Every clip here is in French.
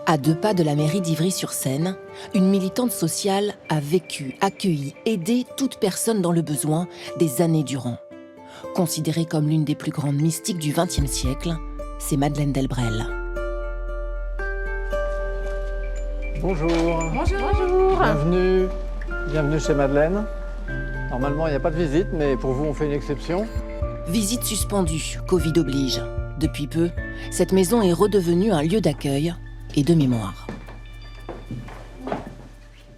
À 2 pas de la mairie d'Ivry-sur-Seine, une militante sociale a vécu, accueilli, aidé toute personne dans le besoin des années durant. Considérée comme l'une des plus grandes mystiques du XXe siècle, c'est Madeleine Delbrel. Bonjour. Bonjour. Bonjour. Bienvenue chez Madeleine. Normalement, il n'y a pas de visite, mais pour vous, on fait une exception. Visite suspendue, Covid oblige. Depuis peu, cette maison est redevenue un lieu d'accueil et de mémoire.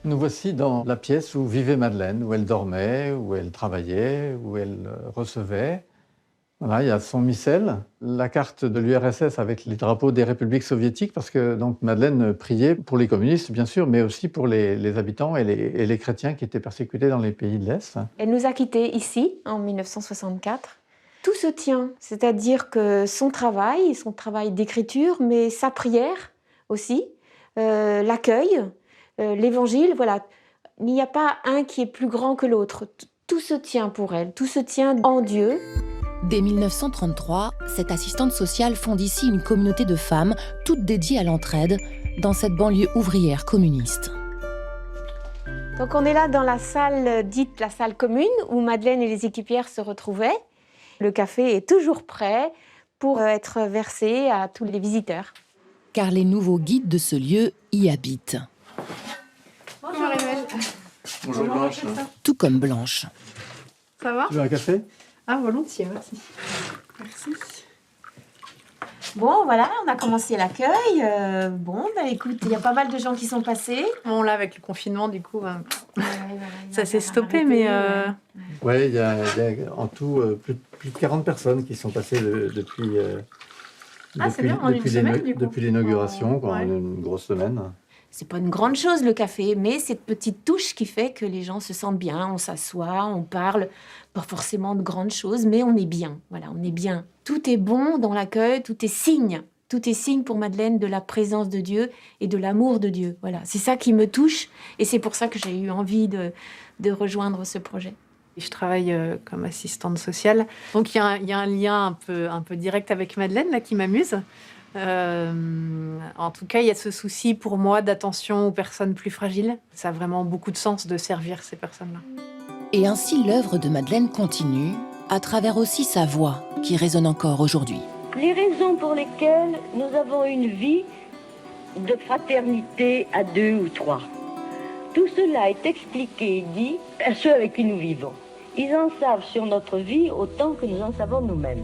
Nous voici dans la pièce où vivait Madeleine, où elle dormait, où elle travaillait, où elle recevait. Voilà, il y a son missel, la carte de l'URSS avec les drapeaux des républiques soviétiques, parce que donc, Madeleine priait pour les communistes, bien sûr, mais aussi pour les habitants et les chrétiens qui étaient persécutés dans les pays de l'Est. Elle nous a quittés ici, en 1964. Tout se tient, c'est-à-dire que son travail d'écriture, mais sa prière aussi, l'accueil, l'évangile, voilà. Il n'y a pas un qui est plus grand que l'autre. Tout se tient pour elle, tout se tient en Dieu. Dès 1933, cette assistante sociale fonde ici une communauté de femmes, toutes dédiées à l'entraide, dans cette banlieue ouvrière communiste. Donc on est là dans la salle dite la salle commune, où Madeleine et les équipières se retrouvaient. Le café est toujours prêt pour être versé à tous les visiteurs. Car les nouveaux guides de ce lieu y habitent. Bonjour Emmanuel. Bonjour Blanche. Tout comme Blanche. Ça va? Tu veux un café? Ah, volontiers, merci. Merci. Bon, voilà, on a commencé l'accueil. Écoute, il y a pas mal de gens qui sont passés. Bon, là, avec le confinement, du coup, ça s'est stoppé, mais... Oui, il y a en tout plus de 40 personnes qui sont passées depuis l'inauguration, Ouais. une grosse semaine. C'est pas une grande chose le café, mais cette petite touche qui fait que les gens se sentent bien, on s'assoit, on parle, pas forcément de grandes choses, mais on est bien. Voilà, on est bien. Tout est bon dans l'accueil, tout est signe. Tout est signe pour Madeleine de la présence de Dieu et de l'amour de Dieu. Voilà, c'est ça qui me touche et c'est pour ça que j'ai eu envie de rejoindre ce projet. Je travaille comme assistante sociale, donc il y a un lien un peu direct avec Madeleine là, qui m'amuse. En tout cas, il y a ce souci pour moi d'attention aux personnes plus fragiles. Ça a vraiment beaucoup de sens de servir ces personnes-là. Et ainsi l'œuvre de Madeleine continue, à travers aussi sa voix, qui résonne encore aujourd'hui. Les raisons pour lesquelles nous avons une vie de fraternité à 2 ou 3. Tout cela est expliqué et dit à ceux avec qui nous vivons. Ils en savent sur notre vie autant que nous en savons nous-mêmes.